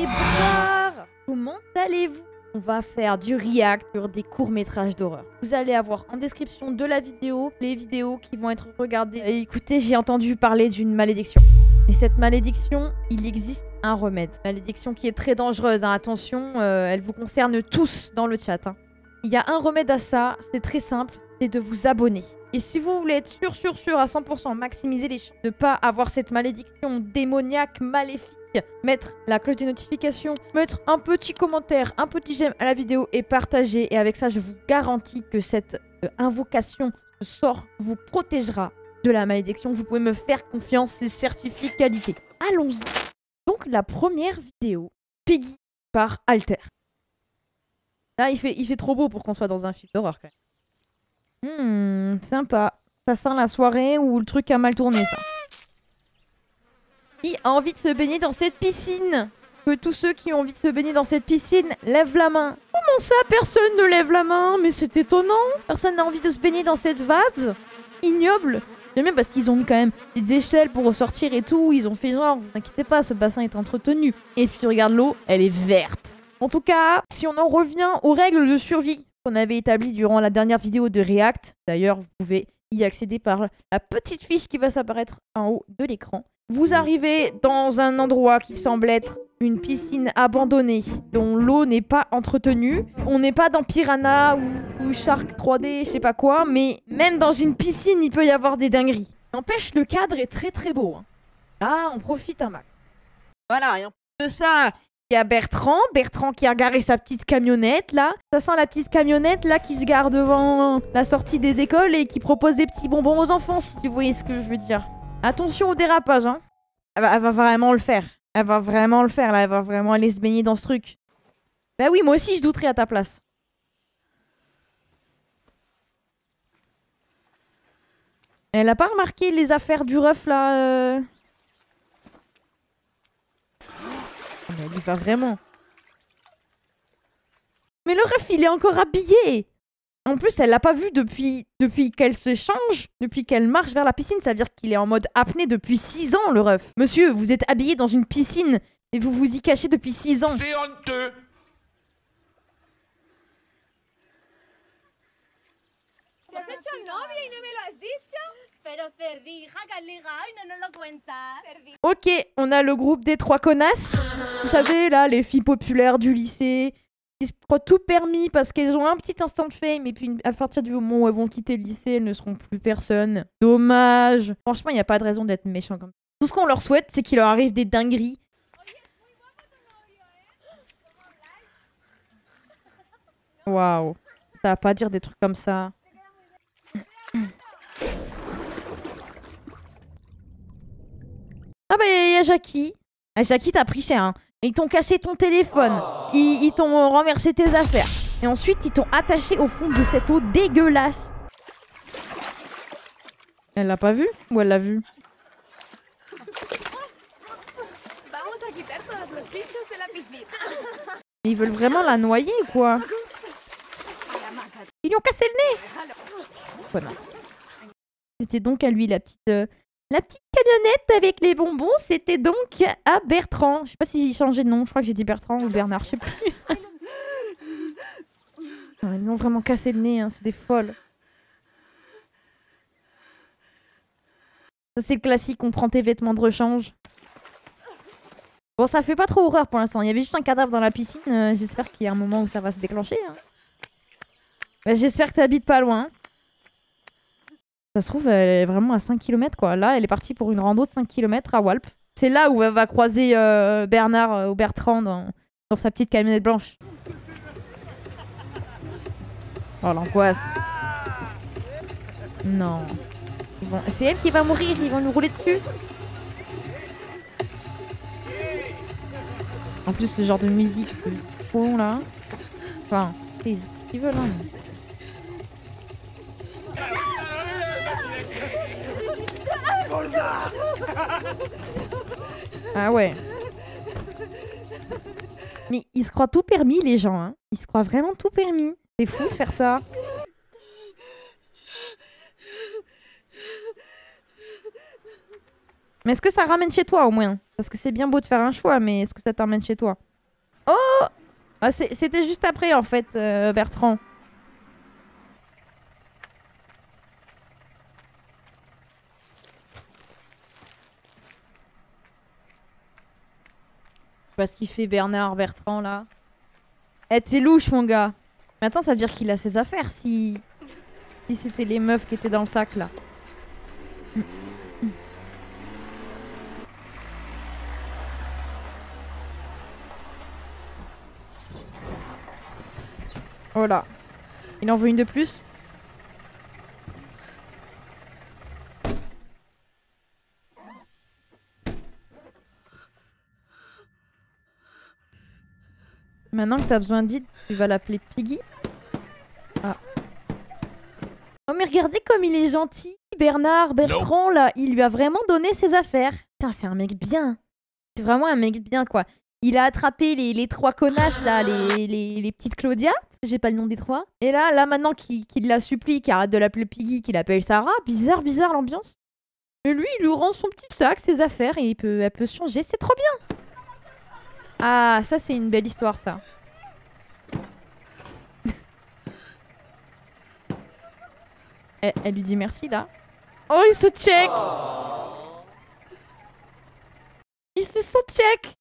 Et bonsoir! Comment allez-vous? On va faire du react sur des courts-métrages d'horreur. Vous allez avoir en description de la vidéo les vidéos qui vont être regardées. Et écoutez, j'ai entendu parler d'une malédiction. Et cette malédiction, il existe un remède. Malédiction qui est très dangereuse, hein. Attention, elle vous concerne tous dans le chat. Hein. Il y a un remède à ça, c'est très simple, c'est de vous abonner. Et si vous voulez être sûr à 100%, maximiser les chances de ne pas avoir cette malédiction démoniaque, maléfique, mettre la cloche des notifications, mettre un petit commentaire, un petit j'aime à la vidéo et partager. Et avec ça, je vous garantis que cette invocation, ce sort, vous protégera de la malédiction. Vous pouvez me faire confiance, c'est certifié qualité. Allons-y. Donc, la première vidéo, Piggy par Alter. Là, il fait trop beau pour qu'on soit dans un film d'horreur, quand même. Sympa. Ça sent la soirée où le truc a mal tourné, ça. Qui a envie de se baigner dans cette piscine? Que tous ceux qui ont envie de se baigner dans cette piscine lèvent la main. Comment ça, personne ne lève la main? Mais c'est étonnant. Personne n'a envie de se baigner dans cette vase ignoble. J'aime bien parce qu'ils ont mis quand même des échelles pour ressortir et tout. Ils ont fait genre, vous inquiétez pas, ce bassin est entretenu. Et puis tu regardes l'eau, elle est verte. En tout cas, si on en revient aux règles de survie qu'on avait établies durant la dernière vidéo de React, d'ailleurs, vous pouvez y accéder par la petite fiche qui va s'apparaître en haut de l'écran. Vous arrivez dans un endroit qui semble être une piscine abandonnée, dont l'eau n'est pas entretenue. On n'est pas dans Piranha ou Shark 3D, je sais pas quoi, mais même dans une piscine, il peut y avoir des dingueries. N'empêche, le cadre est très beau. Hein. Là, on profite un max. Voilà, et en plus de ça, il y a Bertrand qui a garé sa petite camionnette, là. Ça sent la petite camionnette, là, qui se gare devant la sortie des écoles et qui propose des petits bonbons aux enfants, si tu voyez ce que je veux dire. Attention au dérapage, hein. Elle va vraiment le faire. Elle va vraiment le faire, là. Elle va vraiment aller se baigner dans ce truc. Bah oui, moi aussi, je douterais à ta place. Elle a pas remarqué les affaires du ref, là Mais elle y va vraiment. Mais le ref, il est encore habillé. En plus, elle l'a pas vu depuis qu'elle se change, depuis qu'elle marche vers la piscine. Ça veut dire qu'il est en mode apnée depuis 6 ans, le ref. Monsieur, vous êtes habillé dans une piscine et vous vous y cachez depuis 6 ans. C'est honteux. ¿Te has hecho novia y no me lo has dicho? Pero Cerdija, que has ligado y no nos lo cuentas. Ok, on a le groupe des 3 connasses. Vous savez, là, les filles populaires du lycée qui se croient tout permis parce qu'elles ont un petit instant de fame et puis à partir du moment où elles vont quitter le lycée, elles ne seront plus personne. Dommage. Franchement, il n'y a pas de raison d'être méchant comme ça. Tout ce qu'on leur souhaite, c'est qu'il leur arrive des dingueries. Waouh. Ça va pas dire des trucs comme ça. Ah bah il y a Jackie. Ah, Jackie, t'as pris cher, hein. Ils t'ont caché ton téléphone. Ils t'ont renversé tes affaires. Et ensuite, ils t'ont attaché au fond de cette eau dégueulasse. Elle l'a pas vu? Ou elle l'a vu? Ils veulent vraiment la noyer ou quoi? Ils lui ont cassé le nez. Voilà. C'était donc à lui la petite camionnette avec les bonbons. C'était donc à Bertrand. Je sais pas si j'ai changé de nom. Je crois que j'ai dit Bertrand ou Bernard. Je sais plus. Ils lui ont vraiment cassé le nez. Hein. C'est des folles. Ça c'est le classique. On prend tes vêtements de rechange. Bon, ça fait pas trop horreur pour l'instant. Il y avait juste un cadavre dans la piscine. J'espère qu'il y a un moment où ça va se déclencher. Hein. Bah, j'espère que t'habites pas loin. Ça se trouve, elle est vraiment à 5 km quoi. Là, elle est partie pour une rando de 5 km à Walp. C'est là où elle va croiser Bernard ou Bertrand dans sa petite camionnette blanche. Oh, l'angoisse. Non. C'est elle qui va mourir, ils vont nous rouler dessus. En plus, ce genre de musique trop là. Enfin, ils veulent, hein. Ah ouais. Mais ils se croient tout permis, les gens. Hein. Ils se croient vraiment tout permis. C'est fou de faire ça. Mais est-ce que ça ramène chez toi au moins? Parce que c'est bien beau de faire un choix, mais est-ce que ça t'emmène chez toi? Ah, c'était juste après, en fait, Bertrand. Je sais pas ce qu'il fait Bernard, Bertrand, là. Eh, t'es louche, mon gars. Mais attends, ça veut dire qu'il a ses affaires, si c'était les meufs qui étaient dans le sac, là. Voilà. Il en veut une de plus. Maintenant que t'as besoin d'Id, tu vas l'appeler Piggy. Ah. Oh mais regardez comme il est gentil, Bernard, Bertrand là, il lui a vraiment donné ses affaires. Putain, c'est un mec bien. C'est vraiment un mec bien quoi. Il a attrapé les trois connasses là, les petites Claudia. J'ai pas le nom des trois. Et là maintenant qu'il la supplie, qu'il arrête de l'appeler Piggy, qu'il appelle Sarah. Bizarre l'ambiance. Et lui, il lui rend son petit sac, ses affaires, et elle peut se changer. C'est trop bien. Ah, ça c'est une belle histoire ça. Elle lui dit merci là. Oh, il se check. Il se sont check.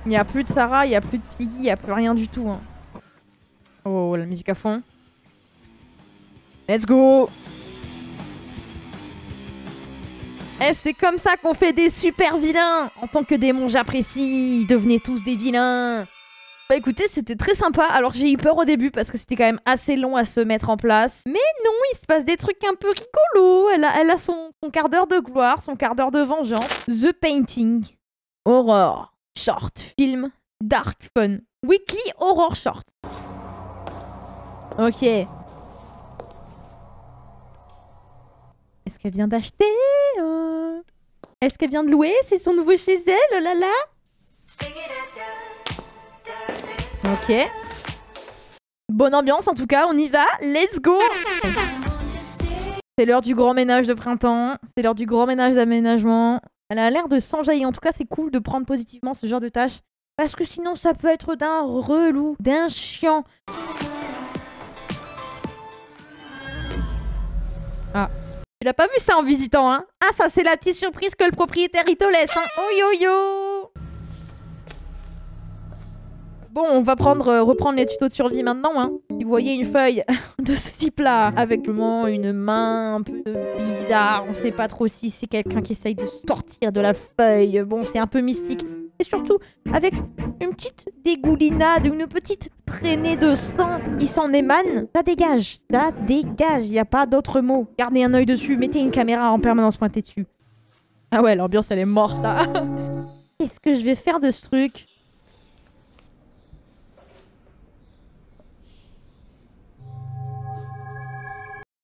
Il n'y a plus de Sarah, il n'y a plus de Piggy, il n'y a plus rien du tout. Hein. Oh, la musique à fond. Let's go. Eh, c'est comme ça qu'on fait des super vilains. En tant que démon, j'apprécie. Devenez tous des vilains. Bah écoutez, c'était très sympa. Alors j'ai eu peur au début parce que c'était quand même assez long à se mettre en place. Mais non, il se passe des trucs un peu rigolos. Elle a son quart d'heure de gloire, son quart d'heure de vengeance. The Painting. Horror. Short. Film. Dark. Fun. Weekly Horror Short. Ok. Est-ce qu'elle vient d'acheter Est-ce qu'elle vient de louer? C'est son nouveau chez elle, oh là là. Ok. Bonne ambiance en tout cas, on y va. Let's go. C'est l'heure du grand ménage de printemps. C'est l'heure du grand ménage d'aménagement. Elle a l'air de s'enjailler. En tout cas, c'est cool de prendre positivement ce genre de tâches. Parce que sinon, ça peut être d'un relou, d'un chiant. Ah. Tu l'as pas vu ça en visitant, hein? Ah, ça, c'est la petite surprise que le propriétaire, il te laisse, hein? Oh yo yo! Bon, on va reprendre les tutos de survie maintenant, hein. Si vous voyez une feuille de ce type-là, avec une main un peu bizarre, on sait pas trop si c'est quelqu'un qui essaye de sortir de la feuille. Bon, c'est un peu mystique. Et surtout, avec une petite dégoulinade, une petite traînée de sang qui s'en émane, ça dégage. Ça dégage, il n'y a pas d'autre mot. Gardez un œil dessus, mettez une caméra en permanence pointée dessus. Ah ouais, l'ambiance, elle est morte, là. Qu'est-ce que je vais faire de ce truc?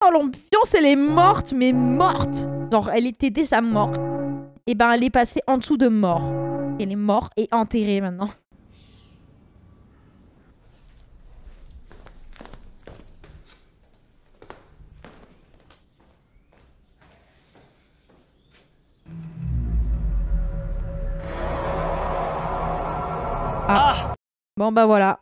Oh, l'ambiance, elle est morte, mais morte. Genre, elle était déjà morte. Et ben, elle est passée en dessous de mort. Elle est morte et enterrée maintenant. Ah. Bon bah voilà.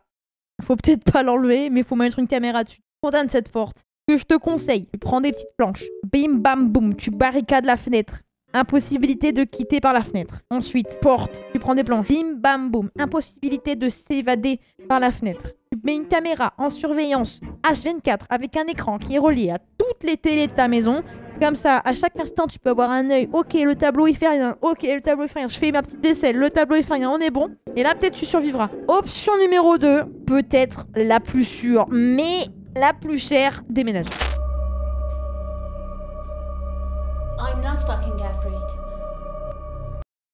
Faut peut-être pas l'enlever, mais faut mettre une caméra dessus. Condamne cette porte. Ce que je te conseille, tu prends des petites planches. Bim bam boum, tu barricades la fenêtre. Impossibilité de quitter par la fenêtre. Ensuite, porte, tu prends des planches. Bim bam boum, impossibilité de s'évader par la fenêtre. Tu mets une caméra en surveillance H24 avec un écran qui est relié à toutes les télés de ta maison. Comme ça, à chaque instant, tu peux avoir un œil. Ok, le tableau il fait rien. Ok, le tableau il fait rien. Je fais ma petite vaisselle. Le tableau il fait rien. On est bon. Et là, peut-être tu survivras. Option numéro 2, peut-être la plus sûre, mais la plus chère, déménage. I'm not fucking afraid.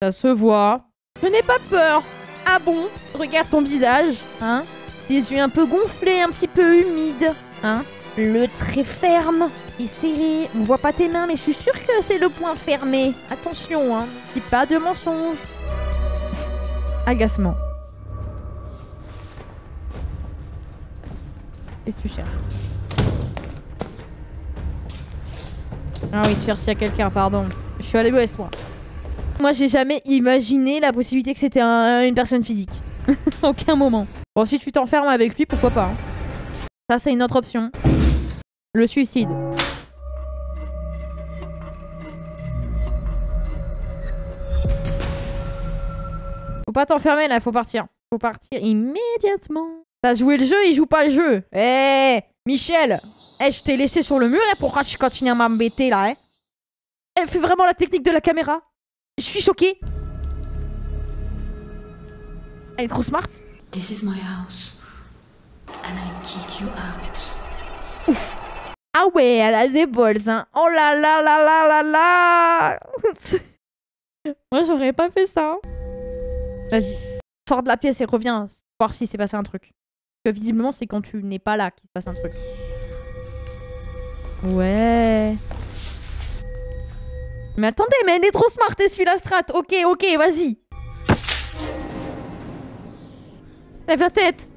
Ça se voit. Je n'ai pas peur. Ah bon? Regarde ton visage, hein? Les yeux un peu gonflés, un petit peu humides, hein? Le trait ferme et serré. On voit pas tes mains, mais je suis sûre que c'est le point fermé. Attention, hein. Dis pas de mensonge. Agacement. Qu'est-ce que tu cherches? Ah oui, tu cherches à quelqu'un, pardon. Je suis à l'ouest, moi. Moi, j'ai jamais imaginé la possibilité que c'était une personne physique. Aucun moment. Bon, si tu t'enfermes avec lui, pourquoi pas. Hein. Ça, c'est une autre option. Le suicide. Faut pas t'enfermer là, faut partir. Faut partir immédiatement. T'as joué le jeu, il joue pas le jeu. Eh, Michel. Eh, je t'ai laissé sur le mur et pourquoi tu continues à m'embêter là, hein? Elle fait vraiment la technique de la caméra. Je suis choquée. Elle est trop smart. This is my house, and I kick you out. Ouf. Ah ouais, elle a des balls, hein. Oh là là là là là là. Moi, j'aurais pas fait ça. Vas-y. Sors de la pièce et reviens voir si s'est passé un truc. Parce que visiblement, c'est quand tu n'es pas là qu'il se passe un truc. Ouais. Mais attendez, mais elle est trop smart, elle suit la strat. Ok, ok, vas-y. Lève la tête.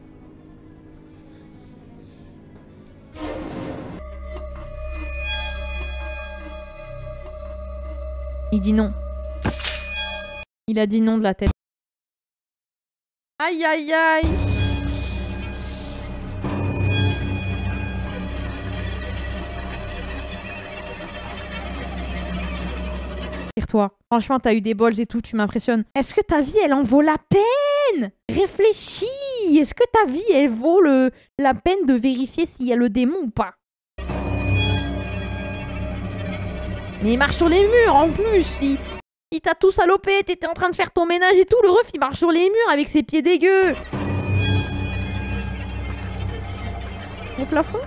Il dit non. Il a dit non de la tête. Aïe, aïe, aïe. Tire-toi. Franchement, t'as eu des balls et tout, tu m'impressionnes. Est-ce que ta vie, elle en vaut la peine? Réfléchis. Est-ce que ta vie, elle vaut la peine de vérifier s'il y a le démon ou pas? Mais il marche sur les murs en plus. Il t'a tout salopé. T'étais en train de faire ton ménage et tout. Le ref, il marche sur les murs avec ses pieds dégueux. Au plafond?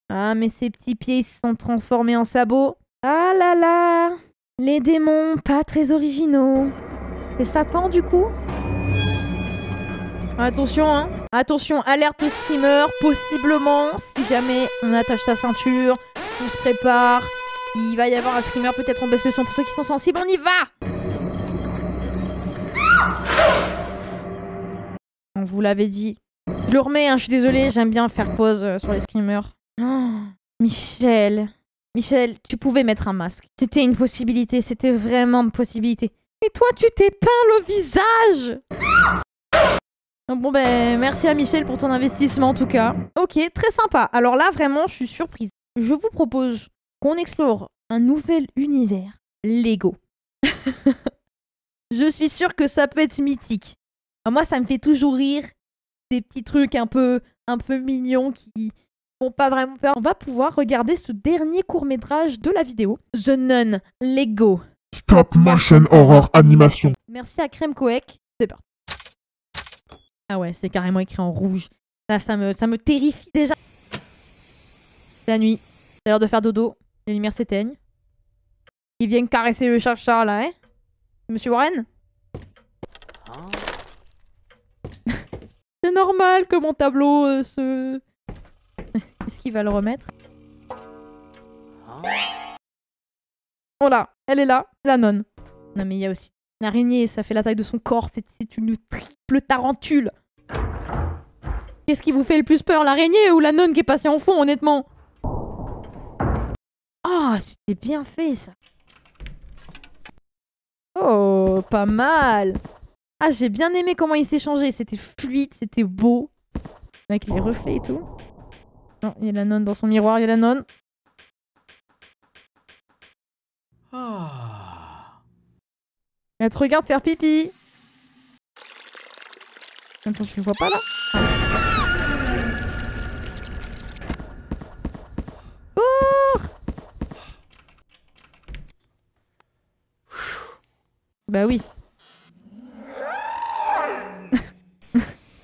Ah, mais ses petits pieds, ils se sont transformés en sabots. Ah là là. Les démons, pas très originaux. C'est Satan, du coup? Attention, hein. Attention, alerte screamer. Possiblement, si jamais on attache sa ceinture, on se prépare. Il va y avoir un screamer, peut-être on baisse le son pour ceux qui sont sensibles. On y va! On vous l'avait dit. Je le remets, hein, je suis désolée, j'aime bien faire pause sur les screamers. Oh, Michel. Michel, tu pouvais mettre un masque. C'était une possibilité, c'était vraiment une possibilité. Et toi, tu t'es peint le visage! Bon ben, merci à Michel pour ton investissement en tout cas. Ok, très sympa. Alors là, vraiment, je suis surprise. Je vous propose qu'on explore un nouvel univers Lego. Je suis sûre que ça peut être mythique. Alors moi, ça me fait toujours rire. Des petits trucs un peu mignons qui font pas vraiment peur. On va pouvoir regarder ce dernier court-métrage de la vidéo. The Nun Lego. Stop motion horror animation. Merci à Crème Coec. C'est parti. Ah ouais, c'est carrément écrit en rouge. Là, ça me terrifie déjà. C'est la nuit. C'est l'heure de faire dodo. Les lumières s'éteignent. Ils viennent caresser le chat là, hein? Monsieur Warren? C'est normal que mon tableau se... Est-ce qu'il va le remettre? Oh là, elle est là, la nonne. Non mais il y a aussi l'araignée, ça fait la taille de son corps. C'est une triple tarentule. Qu'est-ce qui vous fait le plus peur, l'araignée ou la nonne qui est passée en fond, honnêtement? Oh, c'était bien fait, ça. Oh, pas mal. Ah, j'ai bien aimé comment il s'est changé. C'était fluide, c'était beau. Avec les reflets et tout. Non, il y a la nonne dans son miroir, il y a la nonne. Elle te regarde faire pipi. Attends, tu le vois pas là? Bah oui.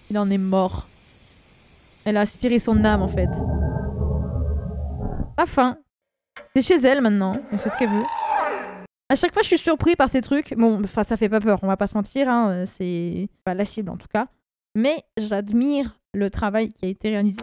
Il en est mort. Elle a aspiré son âme en fait. La fin. C'est chez elle maintenant. Elle fait ce qu'elle veut. À chaque fois je suis surpris par ces trucs. Bon, enfin ça fait pas peur, on va pas se mentir. Hein. C'est pas la cible en tout cas. Mais j'admire le travail qui a été réalisé.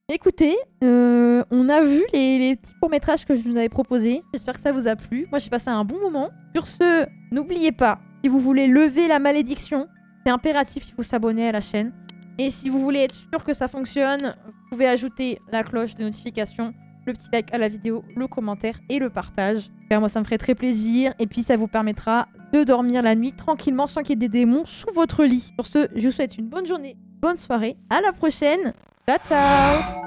Écoutez, on a vu les petits courts-métrages que je vous avais proposés. J'espère que ça vous a plu. Moi, j'ai passé un bon moment. Sur ce, n'oubliez pas, si vous voulez lever la malédiction, c'est impératif, il faut s'abonner à la chaîne. Et si vous voulez être sûr que ça fonctionne, vous pouvez ajouter la cloche de notification le petit like à la vidéo, le commentaire et le partage. Car moi ça me ferait très plaisir et puis ça vous permettra de dormir la nuit tranquillement sans qu'il y ait des démons sous votre lit. Sur ce, je vous souhaite une bonne journée, bonne soirée, à la prochaine. Ciao ciao.